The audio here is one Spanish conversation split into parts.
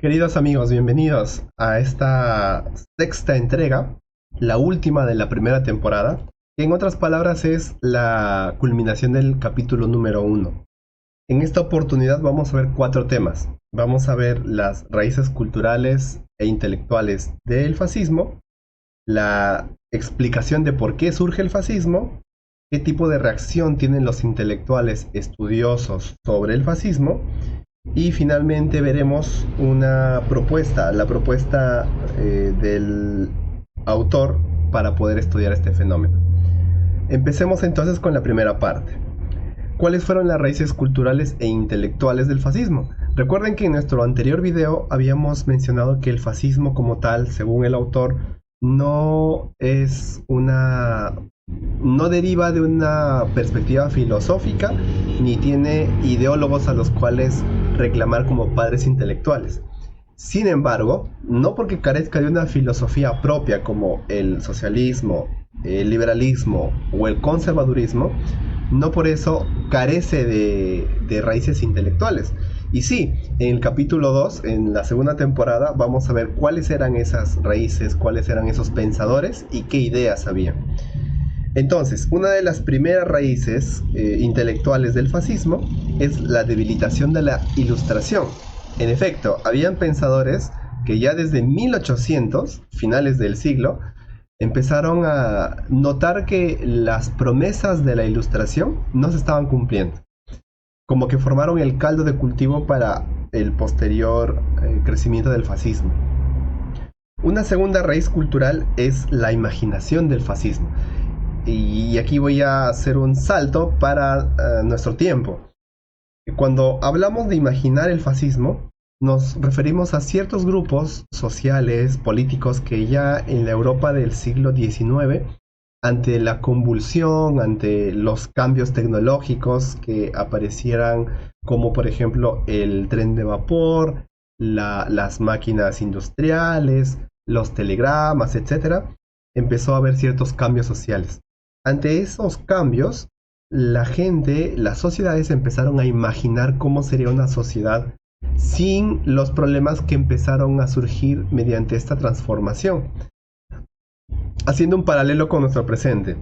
Queridos amigos, bienvenidos a esta sexta entrega, la última de la primera temporada, que en otras palabras es la culminación del capítulo número 1. En esta oportunidad vamos a ver 4 temas. Vamos a ver las raíces culturales e intelectuales del fascismo, la explicación de por qué surge el fascismo, qué tipo de reacción tienen los intelectuales estudiosos sobre el fascismo, y finalmente veremos una propuesta, la propuesta del autor para poder estudiar este fenómeno. Empecemos entonces con la primera parte. ¿Cuáles fueron las raíces culturales e intelectuales del fascismo? Recuerden que en nuestro anterior video habíamos mencionado que el fascismo como tal, según el autor, no deriva de una perspectiva filosófica ni tiene ideólogos a los cuales reclamar como padres intelectuales. Sin embargo, no porque carezca de una filosofía propia como el socialismo, el liberalismo o el conservadurismo, no por eso carece de raíces intelectuales. Y sí, en el capítulo 2, en la segunda temporada, vamos a ver cuáles eran esas raíces, cuáles eran esos pensadores y qué ideas había. Entonces, una de las primeras raíces intelectuales del fascismo es la debilitación de la Ilustración. En efecto, habían pensadores que ya desde 1800, finales del siglo, empezaron a notar que las promesas de la Ilustración no se estaban cumpliendo. Como que formaron el caldo de cultivo para el posterior crecimiento del fascismo. Una segunda raíz cultural es la imaginación del fascismo. Y aquí voy a hacer un salto para nuestro tiempo. Cuando hablamos de imaginar el fascismo, nos referimos a ciertos grupos sociales, políticos que ya en la Europa del siglo XIX, ante la convulsión, ante los cambios tecnológicos que aparecieran, como por ejemplo el tren de vapor, las máquinas industriales, los telegramas, etc., empezó a haber ciertos cambios sociales. Ante esos cambios, la gente, las sociedades empezaron a imaginar cómo sería una sociedad sin los problemas que empezaron a surgir mediante esta transformación. Haciendo un paralelo con nuestro presente,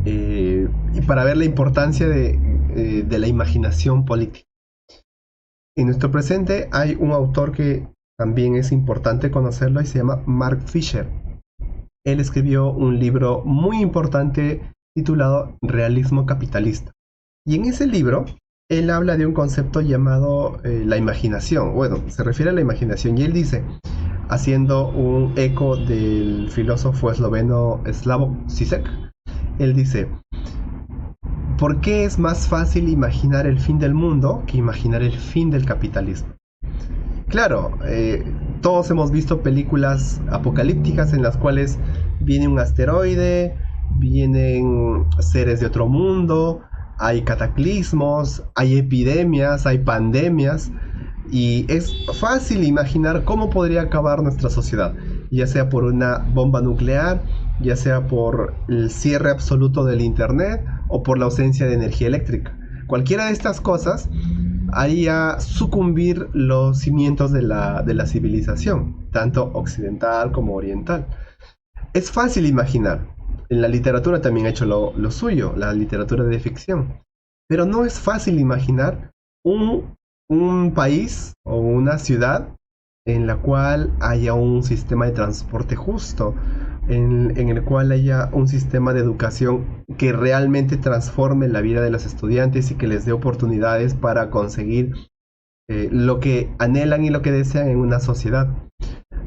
y para ver la importancia de la imaginación política. En nuestro presente hay un autor que también es importante conocerlo y se llama Mark Fisher. Él escribió un libro muy importante titulado Realismo Capitalista. Y en ese libro, él habla de un concepto llamado la imaginación. Bueno, se refiere a la imaginación y él dice, haciendo un eco del filósofo esloveno Slavoj Žižek, él dice, ¿por qué es más fácil imaginar el fin del mundo que imaginar el fin del capitalismo? Claro, todos hemos visto películas apocalípticas en las cuales viene un asteroide, vienen seres de otro mundo, hay cataclismos, hay epidemias, hay pandemias, y es fácil imaginar cómo podría acabar nuestra sociedad, ya sea por una bomba nuclear, ya sea por el cierre absoluto del internet o por la ausencia de energía eléctrica. Cualquiera de estas cosas haría sucumbir los cimientos de la civilización, tanto occidental como oriental. Es fácil imaginar. En la literatura también ha hecho lo suyo, la literatura de ficción. Pero no es fácil imaginar un país o una ciudad en la cual haya un sistema de transporte justo, en el cual haya un sistema de educación que realmente transforme la vida de los estudiantes y que les dé oportunidades para conseguir lo que anhelan y lo que desean en una sociedad.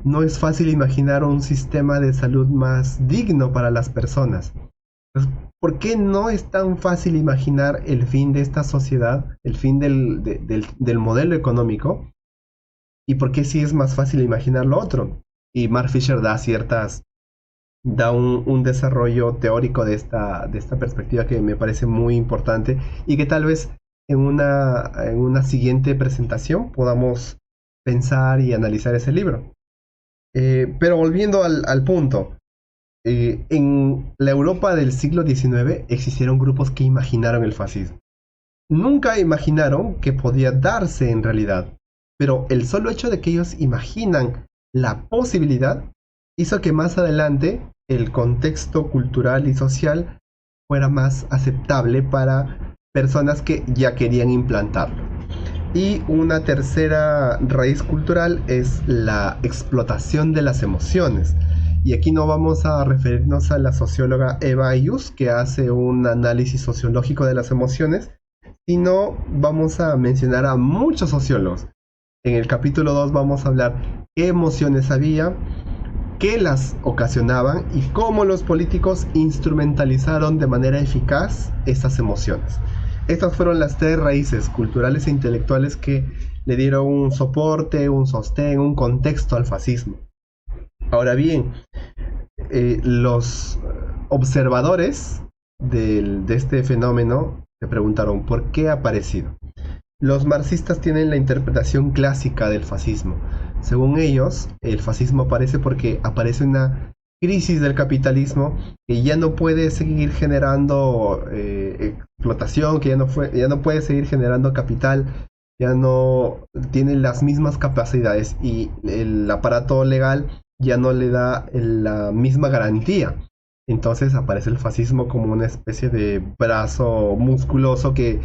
No es fácil imaginar un sistema de salud más digno para las personas. Entonces, ¿por qué no es tan fácil imaginar el fin de esta sociedad, el fin del modelo económico? ¿Y por qué sí es más fácil imaginar lo otro? Y Mark Fisher da un desarrollo teórico de esta perspectiva que me parece muy importante y que tal vez en una siguiente presentación podamos pensar y analizar ese libro. Pero volviendo al punto, en la Europa del siglo XIX existieron grupos que imaginaron el fascismo. Nunca imaginaron que podía darse en realidad. pero el solo hecho de que ellos imaginan la posibilidad hizo que más adelante el contexto cultural y social fuera más aceptable para personas que ya querían implantarlo. Y una tercera raíz cultural es la explotación de las emociones. Y aquí no vamos a referirnos a la socióloga Eva Ayus, que hace un análisis sociológico de las emociones, sino vamos a mencionar a muchos sociólogos. En el capítulo 2 vamos a hablar qué emociones había, qué las ocasionaban y cómo los políticos instrumentalizaron de manera eficaz estas emociones. Estas fueron las tres raíces culturales e intelectuales que le dieron un soporte, un sostén, un contexto al fascismo. Ahora bien, los observadores de este fenómeno se preguntaron ¿por qué ha aparecido? Los marxistas tienen la interpretación clásica del fascismo. Según ellos, el fascismo aparece porque aparece una crisis del capitalismo que ya no puede seguir generando explotación, que ya no puede seguir generando capital, ya no tiene las mismas capacidades y el aparato legal ya no le da la misma garantía. Entonces aparece el fascismo como una especie de brazo musculoso que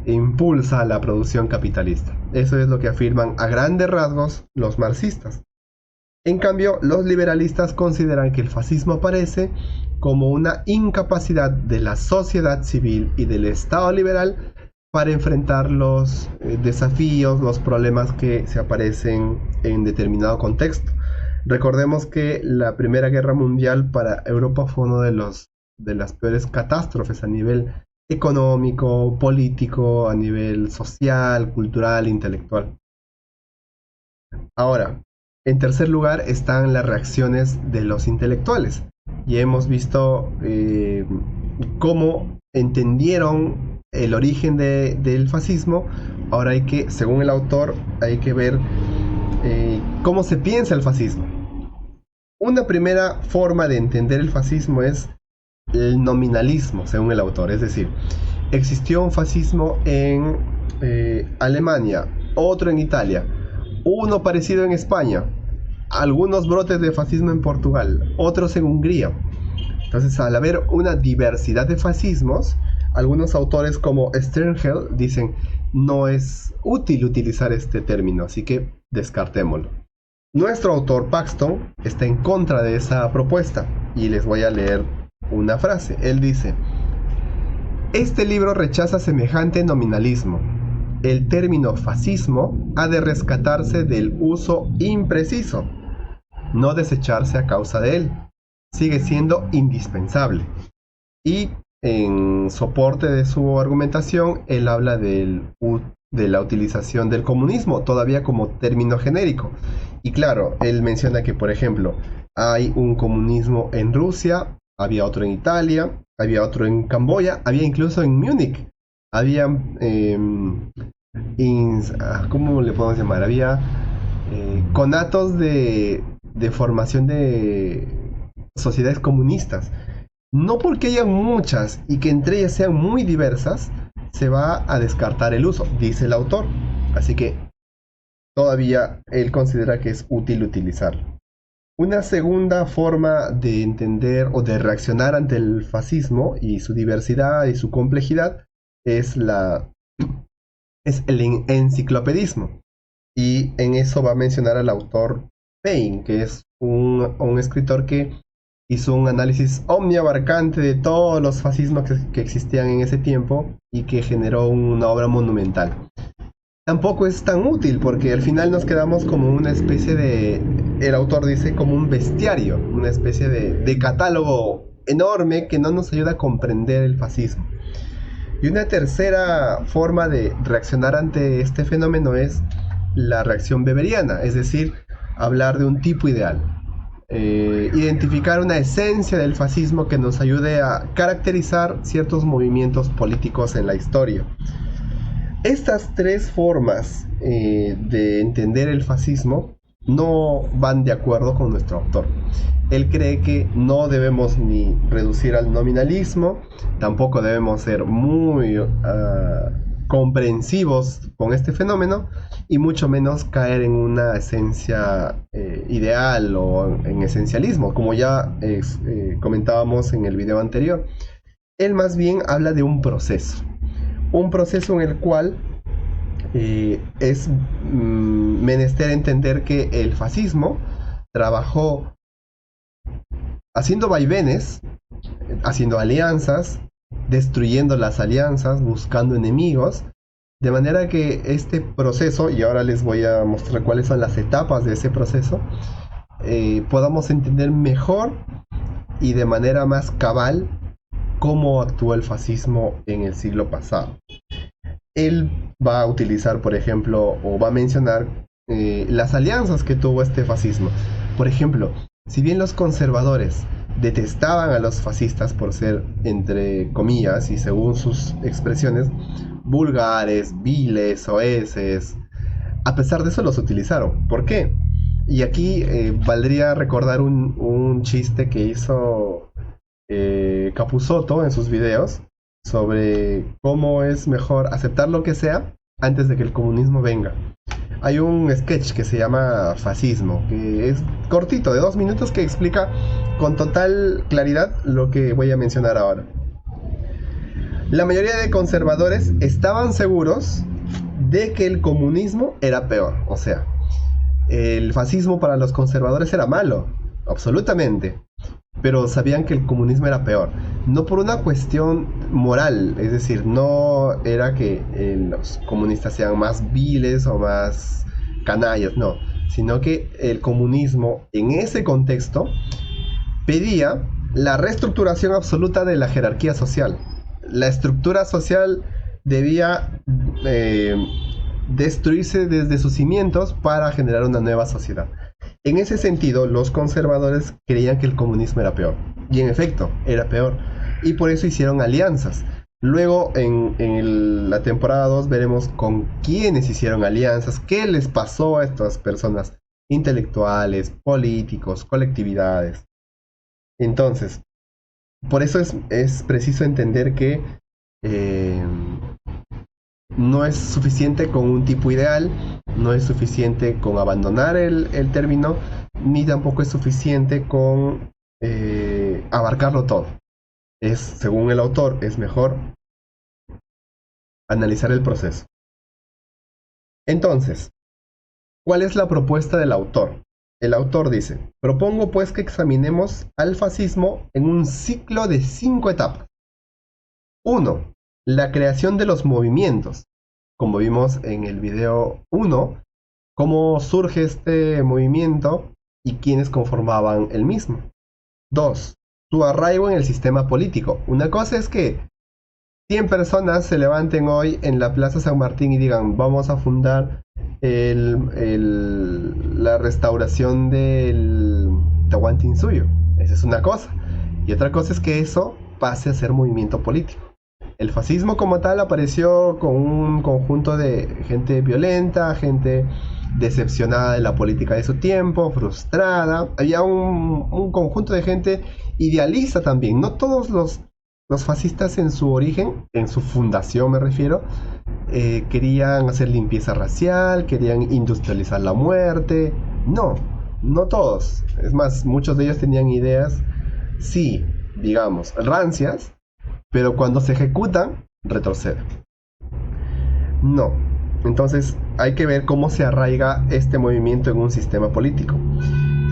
impulsa la producción capitalista. Eso es lo que afirman a grandes rasgos los marxistas. En cambio, los liberalistas consideran que el fascismo aparece como una incapacidad de la sociedad civil y del Estado liberal para enfrentar los desafíos, los problemas que se aparecen en determinado contexto. Recordemos que la Primera Guerra Mundial para Europa fue una de las peores catástrofes a nivel económico, político, a nivel social, cultural, intelectual. Ahora, en tercer lugar están las reacciones de los intelectuales. Y hemos visto cómo entendieron el origen del fascismo. Ahora según el autor, hay que ver cómo se piensa el fascismo. Una primera forma de entender el fascismo es el nominalismo, según el autor. Es decir, existió un fascismo en Alemania, otro en Italia, uno parecido en España, algunos brotes de fascismo en Portugal, otros en Hungría. Entonces, al haber una diversidad de fascismos, algunos autores como Sternhell dicen no es útil utilizar este término, así que descartémoslo. Nuestro autor Paxton está en contra de esa propuesta y les voy a leer una frase. Él dice: este libro rechaza semejante nominalismo. El término fascismo ha de rescatarse del uso impreciso, no desecharse a causa de él. Sigue siendo indispensable. Y en soporte de su argumentación, él habla de la utilización del comunismo todavía como término genérico. Y claro, él menciona que, por ejemplo, hay un comunismo en Rusia, había otro en Italia, había otro en Camboya, había incluso en Múnich. Había, ¿cómo le podemos llamar? Había conatos de formación de sociedades comunistas. No porque hayan muchas y que entre ellas sean muy diversas, se va a descartar el uso, dice el autor. Así que todavía él considera que es útil utilizarlo. Una segunda forma de entender o de reaccionar ante el fascismo y su diversidad y su complejidad es el enciclopedismo. Y en eso va a mencionar al autor Paine, que es un escritor que hizo un análisis omniabarcante de todos los fascismos que existían en ese tiempo y que generó una obra monumental. Tampoco es tan útil porque al final nos quedamos como una especie de, el autor dice, como un bestiario, una especie de catálogo enorme que no nos ayuda a comprender el fascismo. Y una tercera forma de reaccionar ante este fenómeno es la reacción weberiana, es decir, hablar de un tipo ideal. Identificar una esencia del fascismo que nos ayude a caracterizar ciertos movimientos políticos en la historia. Estas tres formas de entender el fascismo no van de acuerdo con nuestro autor. Él cree que no debemos ni reducir al nominalismo, tampoco debemos ser muy comprensivos con este fenómeno, y mucho menos caer en una esencia ideal o en esencialismo, como ya comentábamos en el video anterior. Él más bien habla de un proceso en el cual es menester entender que el fascismo trabajó haciendo vaivenes, haciendo alianzas, destruyendo las alianzas, buscando enemigos, de manera que este proceso, y ahora les voy a mostrar cuáles son las etapas de ese proceso, podamos entender mejor y de manera más cabal cómo actuó el fascismo en el siglo pasado. Él va a utilizar, por ejemplo, o va a mencionar las alianzas que tuvo este fascismo. Por ejemplo, si bien los conservadores detestaban a los fascistas por ser, entre comillas, y según sus expresiones, vulgares, viles, soeces, a pesar de eso los utilizaron. ¿Por qué? Y aquí valdría recordar un chiste que hizo Capusotto en sus videos sobre cómo es mejor aceptar lo que sea antes de que el comunismo venga. Hay un sketch que se llama Fascismo, que es cortito, de 2 minutos, que explica con total claridad lo que voy a mencionar ahora. La mayoría de conservadores estaban seguros de que el comunismo era peor. O sea, el fascismo para los conservadores era malo, absolutamente. Pero sabían que el comunismo era peor. No por una cuestión moral, es decir, no era que los comunistas sean más viles o más canallas, no. Sino que el comunismo en ese contexto pedía la reestructuración absoluta de la jerarquía social. La estructura social debía destruirse desde sus cimientos para generar una nueva sociedad. En ese sentido, los conservadores creían que el comunismo era peor. Y en efecto, era peor. Y por eso hicieron alianzas. Luego, en la temporada 2, veremos con quiénes hicieron alianzas, qué les pasó a estas personas intelectuales, políticos, colectividades. Entonces, por eso es preciso entender que no es suficiente con un tipo ideal, no es suficiente con abandonar el término, ni tampoco es suficiente con abarcarlo todo. Según el autor, es mejor analizar el proceso. Entonces, ¿cuál es la propuesta del autor? El autor dice: propongo pues que examinemos al fascismo en un ciclo de 5 etapas. 1. La creación de los movimientos. Como vimos en el video 1, cómo surge este movimiento y quiénes conformaban el mismo. 2. Su arraigo en el sistema político. Una cosa es que 100 personas se levanten hoy en la Plaza San Martín y digan: vamos a fundar la restauración del Tahuantinsuyo. Esa es una cosa. Y otra cosa es que eso pase a ser movimiento político. El fascismo como tal apareció con un conjunto de gente violenta, gente decepcionada de la política de su tiempo, frustrada. Había un conjunto de gente idealista también. No todos los fascistas en su origen, en su fundación me refiero, querían hacer limpieza racial, querían industrializar la muerte. No todos. Es más, muchos de ellos tenían ideas, sí, digamos, rancias, pero cuando se ejecutan, retroceden. No. Entonces hay que ver cómo se arraiga este movimiento en un sistema político.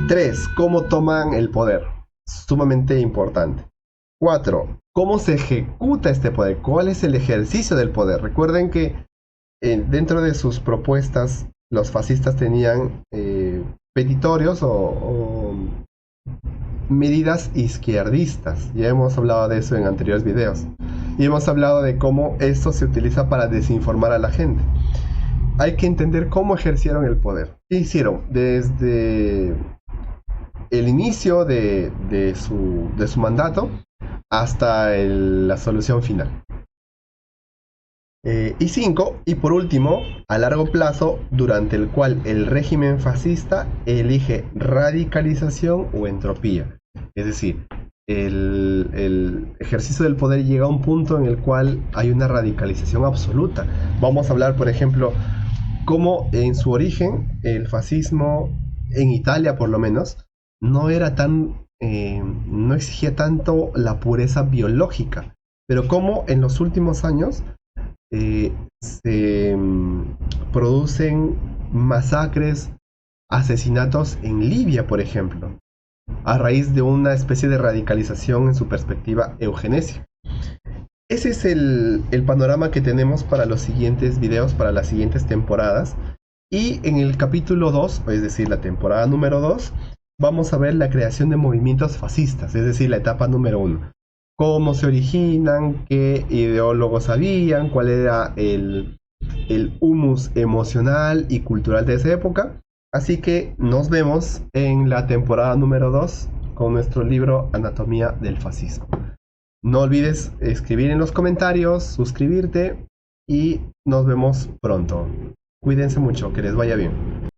3. Cómo toman el poder. Sumamente importante. 4. ¿Cómo se ejecuta este poder? ¿Cuál es el ejercicio del poder? Recuerden que dentro de sus propuestas los fascistas tenían petitorios o medidas izquierdistas. Ya hemos hablado de eso en anteriores videos. Y hemos hablado de cómo esto se utiliza para desinformar a la gente. Hay que entender cómo ejercieron el poder. ¿Qué hicieron? Desde el inicio de su mandato hasta la solución final. Y 5, y por último, a largo plazo, durante el cual el régimen fascista elige radicalización o entropía. Es decir, el ejercicio del poder llega a un punto en el cual hay una radicalización absoluta. Vamos a hablar, por ejemplo, cómo en su origen el fascismo, en Italia por lo menos, no era tan, no exigía tanto la pureza biológica, pero cómo en los últimos años se producen masacres, asesinatos en Libia, por ejemplo, a raíz de una especie de radicalización en su perspectiva eugenesia. Ese es el panorama que tenemos para los siguientes videos, para las siguientes temporadas. Y en el capítulo 2, es decir, la temporada número 2, vamos a ver la creación de movimientos fascistas, es decir, la etapa número 1. Cómo se originan, qué ideólogos habían, cuál era el humus emocional y cultural de esa época. Así que nos vemos en la temporada número 2 con nuestro libro Anatomía del Fascismo. No olvides escribir en los comentarios, suscribirte y nos vemos pronto. Cuídense mucho, que les vaya bien.